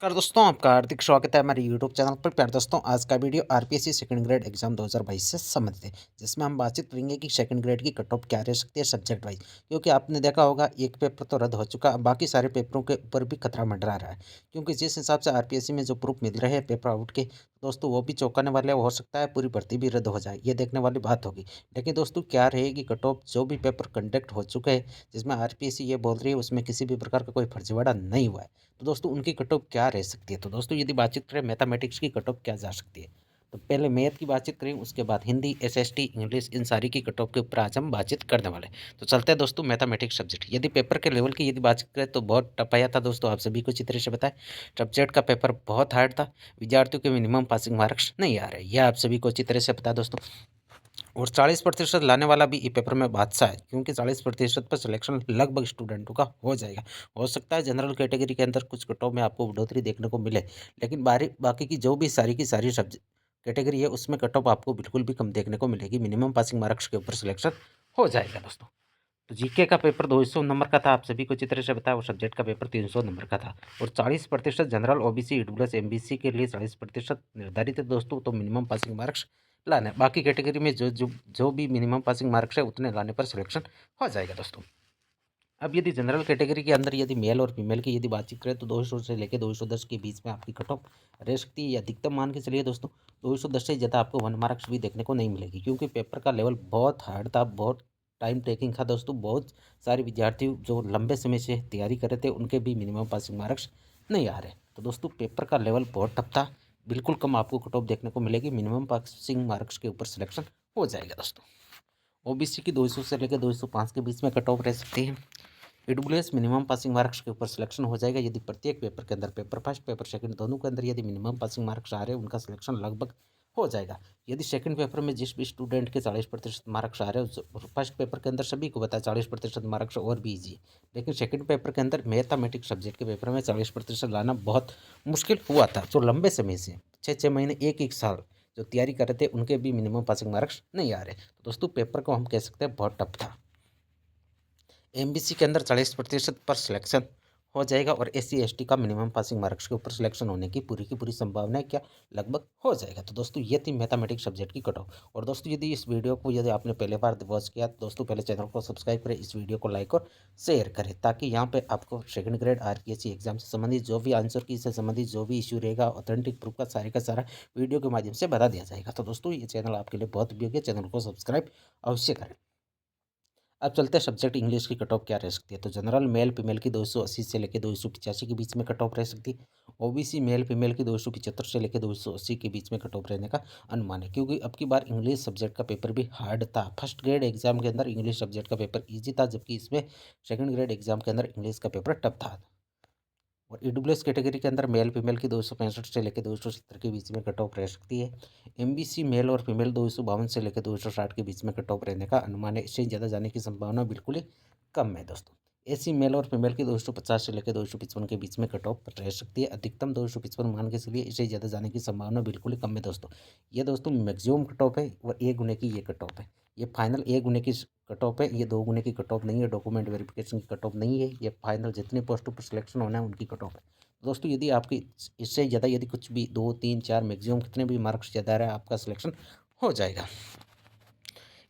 नमस्कार दोस्तों, आपका हार्दिक स्वागत है हमारे यूट्यूब चैनल पर। प्यारे दोस्तों, आज का video RPSC second grade exam 2022 से संबंधित है, जिसमें हम बातचीत करेंगे कि सेकंड ग्रेड की कट ऑफ क्या रह सकती है सब्जेक्ट वाइज। क्योंकि आपने देखा होगा एक पेपर तो रद्द हो चुका, अब बाकी सारे पेपरों के ऊपर भी खतरा मंडरा रहा है। क्योंकि जिस हिसाब से आरपीएससी में जो प्रूफ मिल रहे हैं पेपर आउट के, दोस्तों वो भी चौंकाने वाले, हो सकता है पूरी भर्ती भी रद्द हो जाए, ये देखने वाली बात होगी। लेकिन दोस्तों, क्या रहेगी कट ऑफ जो भी पेपर कंडक्ट हो चुके हैं, जिसमें आरपीएससी ये बोल रही है उसमें किसी भी प्रकार का कोई फर्जीवाड़ा नहीं हुआ है, तो दोस्तों उनकी कट ऑफ क्या रह सकती है। तो दोस्तों, यदि बातचीत करें मैथमेटिक्स की कट ऑफ क्या जा सकती है, तो पहले मैथ की बातचीत करें, उसके बाद हिंदी, एसएसटी, इंग्लिश, इन सारी की कट ऑफ के ऊपर आज हम बातचीत करने वाले हैं। तो चलते हैं दोस्तों मैथमेटिक्स सब्जेक्ट। यदि पेपर के लेवल की यदि बातचीत करें तो बहुत टफ आया था दोस्तों, आप सभी को अच्छी तरह से बताएं। सब्जेक्ट का पेपर बहुत हार्ड था, विद्यार्थियों के मिनिमम पासिंग मार्क्स नहीं आ रहे, यह आप सभी को अच्छी तरह से पता है दोस्तों। और 40% लाने वाला भी ई पेपर में बादशाह है, क्योंकि 40% पर सिलेक्शन लगभग स्टूडेंटों का हो जाएगा। हो सकता है जनरल कैटेगरी के अंदर कुछ कटों में आपको बढ़ोतरी देखने को मिले, लेकिन बाकी की जो भी सारी की सारी सब्जेक्ट कैटेगरी है उसमें कट ऑफ आपको बिल्कुल भी कम देखने को मिलेगी। मिनिमम पासिंग मार्क्स के ऊपर सिलेक्शन हो जाएगा दोस्तों। तो जीके का पेपर 200 नंबर का था, आप सभी को अच्छी तरह से बताया, और सब्जेक्ट का पेपर 300 नंबर का था। और 40% जनरल, ओबीसी, ईडब्ल्यूएस, एमबीसी के लिए 40% निर्धारित है दोस्तों। तो मिनिमम पासिंग मार्क्स लाना है, बाकी कैटेगरी में जो भी मिनिमम पासिंग मार्क्स है उतने लाने पर सिलेक्शन हो जाएगा दोस्तों। अब यदि जनरल कैटेगरी के अंदर यदि मेल और फीमेल की यदि बातचीत करें तो 200 से लेकर 210 के बीच में आपकी कट ऑफ रह सकती है, या अधिकतम मान के चलिए दोस्तों 210 से ज़्यादा आपको 1 मार्क्स भी देखने को नहीं मिलेगी, क्योंकि पेपर का लेवल बहुत हार्ड था, बहुत टाइम टेकिंग था दोस्तों। बहुत सारे विद्यार्थी जो लंबे समय से तैयारी कर रहे थे उनके भी मिनिमम पासिंग मार्क्स नहीं आ रहे। तो दोस्तों पेपर का लेवल बहुत टफ था, बिल्कुल कम आपको कट ऑफ देखने को मिलेगी, मिनिमम पासिंग मार्क्स के ऊपर सिलेक्शन हो जाएगा दोस्तों। ओबीसी की 200 से लेकर 205 के बीच में कट ऑफ रह सकती है। ईडब्ल्यूएस मिनिमम पासिंग मार्क्स के ऊपर सिलेक्शन हो जाएगा, यदि प्रत्येक पेपर के अंदर, पेपर फर्स्ट पेपर सेकंड दोनों के अंदर यदि मिनिमम पासिंग मार्क्स आ रहे हैं, उनका सिलेक्शन लगभग हो जाएगा। यदि सेकंड पेपर में जिस भी स्टूडेंट के 40% मार्क्स आ रहे हैं, फर्स्ट पेपर के अंदर सभी को बताया 40% मार्क्स और भी ईजी है, लेकिन सेकंड पेपर के अंदर मैथमेटिक्स सब्जेक्ट के पेपर में 40% लाना बहुत मुश्किल हुआ था। जो लंबे समय से 6-6 महीने, एक एक साल जो तैयारी कर रहे थे, उनके भी मिनिमम पासिंग मार्क्स नहीं आ रहे। तो दोस्तों पेपर को हम कह सकते हैं बहुत टफ था। एमबीसी के अंदर 40% पर सिलेक्शन हो जाएगा, और एससी एसटी का मिनिमम पासिंग मार्क्स के ऊपर सिलेक्शन होने की पूरी संभावना है, क्या लगभग हो जाएगा। तो दोस्तों ये थी मैथमेटिक्स सब्जेक्ट की कट ऑफ। और दोस्तों यदि इस वीडियो को यदि आपने पहले बार वॉच किया तो दोस्तों पहले चैनल को सब्सक्राइब करें, इस वीडियो को लाइक और शेयर करें, ताकि यहाँ पे आपको सेकंड ग्रेड आरपीएससी एग्जाम से संबंधित जो भी आंसर की से संबंधित जो भी इश्यू रहेगा, ऑथेंटिक प्रूफ का सारा वीडियो के माध्यम से बता दिया जाएगा। तो दोस्तों ये चैनल आपके लिए बहुत उपयोगी है, चैनल को सब्सक्राइब अवश्य करें। अब चलते हैं सब्जेक्ट इंग्लिश की कट ऑफ क्या रह सकती है। तो जनरल मेल फीमेल की 280 से लेकर 285 के बीच में कट ऑफ रह सकती है। ओबीसी मेल फीमेल की 275 से लेकर 280 के बीच में कट ऑफ रहने का अनुमान है, क्योंकि अब की बार इंग्लिश सब्जेक्ट का पेपर भी हार्ड था। फर्स्ट ग्रेड एग्जाम के अंदर इंग्लिश सब्जेक्ट का पेपर ईजी था, जबकि इसमें सेकंड ग्रेड एग्जाम के अंदर इंग्लिश का पेपर टफ था। और ईडब्ल्यूएस कैटेगरी के अंदर मेल फीमेल की 265 से लेकर 270 के बीच में कट ऑफ रह सकती है। एमबीसी मेल और फीमेल 252 से लेकर 260 के बीच में कट ऑफ रहने का अनुमान है, इससे ज़्यादा जाने की संभावना बिल्कुल ही कम है दोस्तों। एसी मेल और फीमेल की 250 से लेकर 255 के बीच में कट ऑफ रह सकती है, अधिकतम 255 मान के चलिए, इससे ज़्यादा जाने की संभावना बिल्कुल ही कम है दोस्तों। ये दोस्तों मैक्सिमम कट ऑफ है, और ए गुने की ये कट ऑफ है। ये फाइनल ए गुने की कट ऑफ है, ये 2 गुने की कट ऑफ नहीं है, डॉक्यूमेंट वेरिफिकेशन की कट ऑफ नहीं है, ये फाइनल जितने पोस्टों पर सिलेक्शन होना है उनकी कट ऑफ है। दोस्तों यदि आपकी इससे ज़्यादा यदि कुछ भी 2 3 4 मैक्सिमम कितने भी मार्क्स ज़्यादा रहा, आपका सिलेक्शन हो जाएगा।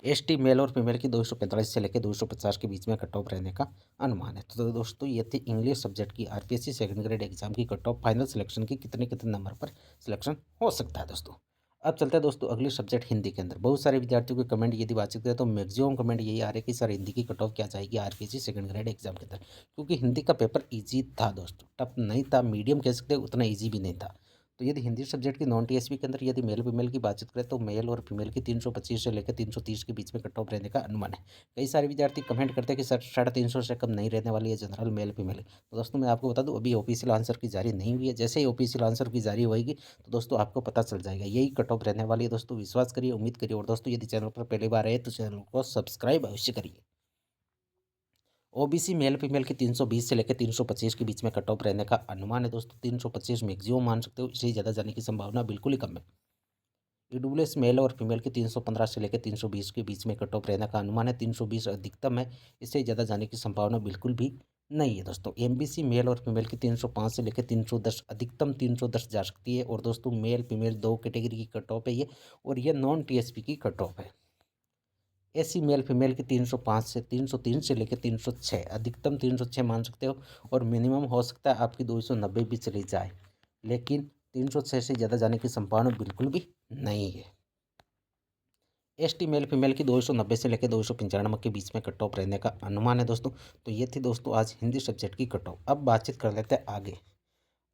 एसटी मेल और फीमेल की 245 से लेकर 250 के बीच में कट ऑफ रहने का अनुमान है। तो दोस्तों ये थी इंग्लिश सब्जेक्ट की आरपीएससी सेकंड ग्रेड एग्जाम की कट ऑफ, फाइनल सिलेक्शन की कितने कितने नंबर पर सिलेक्शन हो सकता है दोस्तों। अब चलते हैं दोस्तों अगली सब्जेक्ट हिंदी के अंदर। बहुत सारे विद्यार्थियों के कमेंट यदि बातचीत करें तो मैक्सिमम कमेंट यही आ रहे हैं कि सर हिंदी की कट ऑफ क्या जाएगी आरपीएससी सेकंड ग्रेड एग्जाम के अंदर, क्योंकि हिंदी का पेपर ईजी था दोस्तों, टफ नहीं था, मीडियम कह सकते, उतना ईजी भी नहीं था। तो यदि हिंदी सब्जेक्ट की नॉन टीएसपी के अंदर यदि मेल फीमेल की बातचीत करें तो मेल और फीमेल की 325 से लेकर 330 के बीच में कट ऑफ रहने का अनुमान है। कई सारे विद्यार्थी कमेंट करते हैं कि सर 350 से कम नहीं रहने वाली है जनरल मेल फीमेल। तो दोस्तों मैं आपको बता दूं अभी ऑफिशियल आंसर की जारी नहीं हुई है, जैसे ही ऑफिशियल आंसर की जारी होगी तो दोस्तों आपको पता चल जाएगा, यही कट ऑफ रहने वाली है दोस्तों। विश्वास करिए, उम्मीद करिए, और दोस्तों यदि चैनल पर पहली बार आए तो चैनल को सब्सक्राइब अवश्य करिए। ओबीसी मेल फीमेल की 320 से लेकर 325 के बीच में कट ऑफ रहने का अनुमान है दोस्तों। 325 मैक्सिमम मान सकते हो, इससे ज़्यादा जाने की संभावना बिल्कुल ही कम है। ईडब्ल्यूएस मेल और फीमेल की 315 से लेकर 320 के बीच में कट ऑफ रहने का अनुमान है। 320 अधिकतम है, इससे ज़्यादा जाने की संभावना बिल्कुल भी नहीं है दोस्तों। एमबीसी मेल और फीमेल की 305 से लेकर 310, अधिकतम 310 जा सकती है। और दोस्तों मेल फीमेल दो कैटेगरी की कट ऑफ है ये, और ये नॉन टीएसपी की कट ऑफ है। एसी मेल फीमेल की 305 से 303 से लेकर 306, अधिकतम 306 मान सकते हो, और मिनिमम हो सकता है आपकी 290 भी चली जाए, लेकिन 306 से ज़्यादा जाने की संभावना बिल्कुल भी नहीं है। एसटी मेल फीमेल की 290 से लेकर 295 के बीच में कट ऑफ रहने का अनुमान है दोस्तों। तो ये थी दोस्तों आज हिंदी सब्जेक्ट की कट ऑफ। अब बातचीत कर लेते हैं आगे।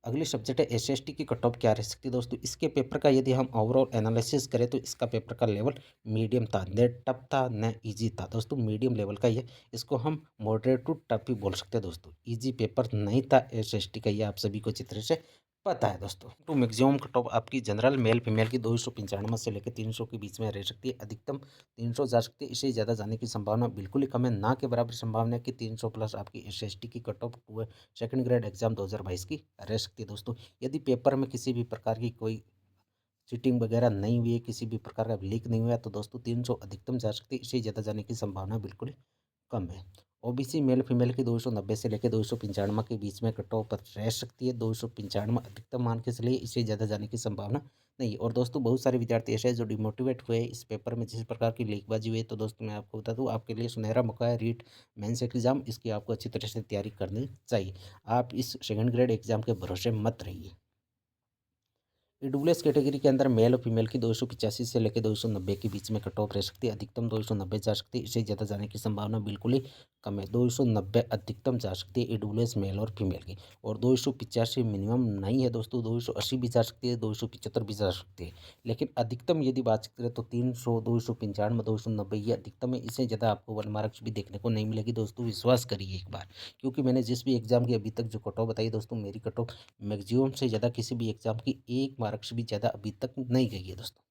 अगली सब्जेक्ट है एसएसटी की कट ऑफ क्या रह सकती है दोस्तों। इसके पेपर का यदि हम ओवरऑल एनालिसिस करें तो इसका पेपर का लेवल मीडियम था, न टफ था न इजी था दोस्तों, मीडियम लेवल का ये। इसको हम मॉडरेट टू टफ भी बोल सकते हैं दोस्तों। इजी पेपर नहीं था एसएसटी का, ये आप सभी को अच्छी तरह से पता है दोस्तों। तो मैक्सिमम कट ऑफ आपकी जनरल मेल फीमेल की 295 से लेकर 300 के बीच में रह सकती है, अधिकतम 300 जा सकती है। इससे ज़्यादा जाने की संभावना बिल्कुल ही कम है, ना के बराबर संभावना है कि 300 प्लस आपकी एसएसटी की cut off second grade exam 2022 की रह सकती है दोस्तों। यदि पेपर में किसी भी प्रकार की कोई चीटिंग वगैरह नहीं हुई है, किसी भी प्रकार का लीक नहीं हुआ है, तो दोस्तों 300 अधिकतम जा सकती है। इससे ज़्यादा जाने की संभावना बिल्कुल ही कम है। ओबीसी मेल फीमेल की 290 से लेकर 295 के बीच में कट ऑफ रह सकती है। 295 अधिकतम मान के चलिए, इससे ज़्यादा जाने की संभावना नहीं है। और दोस्तों बहुत सारे विद्यार्थी ऐसे हैं जो डिमोटिवेट हुए इस पेपर में, जिस प्रकार की लीकबाजी हुई है। तो दोस्तों मैं आपको बता दूं, आपके लिए सुनहरा मौका है रीट मेंस एग्जाम, इसकी आपको अच्छी तरह से तैयारी करनी चाहिए। आप इस सेकंड ग्रेड एग्जाम के भरोसे मत रहिए। ईडब्ल्यूएस कैटेगरी के अंदर मेल और फीमेल की 285 से लेकर 290 के बीच में कट ऑफ रह सकती है, अधिकतम 290 जा सकती है। इससे ज़्यादा जाने की संभावना बिल्कुल ही कम है। 290 अधिकतम जा सकती है ईडब्ल्यूएस मेल और फीमेल की, और 285 मिनिमम नहीं है दोस्तों। 280 भी जा सकती है, 275 भी जा सकती है, लेकिन अधिकतम यदि बात करें तो 300, 295, 290 ये अधिकतम है। इससे ज़्यादा आपको 1 मार्क्स भी देखने को नहीं मिलेगी दोस्तों, विश्वास करिए एक बार। क्योंकि मैंने जिस भी एग्जाम की अभी तक जो कट ऑफ बताई दोस्तों, मेरी कट ऑफ मैक्सिमम से ज़्यादा किसी भी एग्जाम की 1 मार्क्स भी ज़्यादा अभी तक नहीं गई है दोस्तों।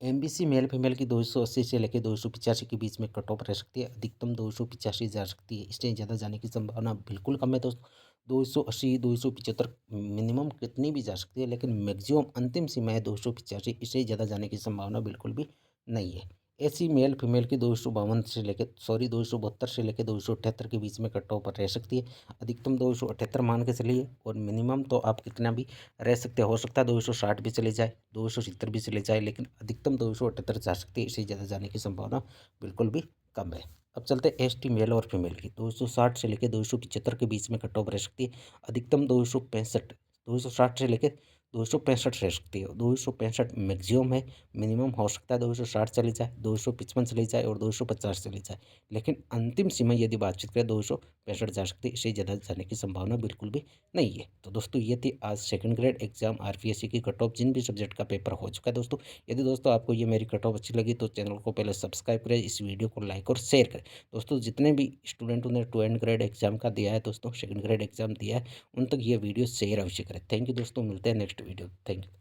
एमबीसी मेल फीमेल की 280 से लेकर 285 के बीच में कट ऑफ रह सकती है, अधिकतम 285 जा सकती है। इससे ज़्यादा जाने की संभावना बिल्कुल कम है दोस्तों। 280, 275 मिनिमम कितनी भी जा सकती है, लेकिन मैक्सिमम अंतिम सीमा है 285। इससे ज़्यादा जाने की संभावना बिल्कुल भी नहीं है। एसी मेल फीमेल की 252 से लेकर 272 से लेकर 278 के बीच में कट ऑफ रह सकती है, अधिकतम 278 मान के चलिए, और मिनिमम तो आप कितना भी रह सकते हो सकता है 260 भी चले जाए, 270 भी चले जाए, लेकिन अधिकतम 278 जा सकती है। इससे ज़्यादा जाने की संभावना बिल्कुल भी कम है। अब चलते हैं एसटी मेल और फीमेल की 260 से लेकर 275 के बीच में कट ऑफ रह सकती है, अधिकतम 265, 260 से लेकर 265 रह सकती है। 265 मैक्सिमम है, मिनिमम हो सकता है 260 चली जाए, 255 चली जाए, और 250 चली जाए, लेकिन अंतिम सीमा यदि बातचीत करें 265 जा सकती है। इससे ज़्यादा जाने की संभावना बिल्कुल भी नहीं है। तो दोस्तों ये थी आज सेकंड ग्रेड एग्जाम आरपीएससी की कट ऑफ, जिन भी सब्जेक्ट का पेपर हो चुका है दोस्तों। यदि दोस्तों आपको ये मेरी कट ऑफ अच्छी लगी तो चैनल को पहले सब्सक्राइब करें, इस वीडियो को लाइक और शेयर करें दोस्तों। जितने भी स्टूडेंटों ने 2 ग्रेड एग्जाम का दिया है दोस्तों, सेकंड ग्रेड एग्जाम दिया है, उन तक ये वीडियो शेयर अवश्य करें। थैंक यू दोस्तों, मिलते हैं नेक्स्ट वीडियो। Thank you.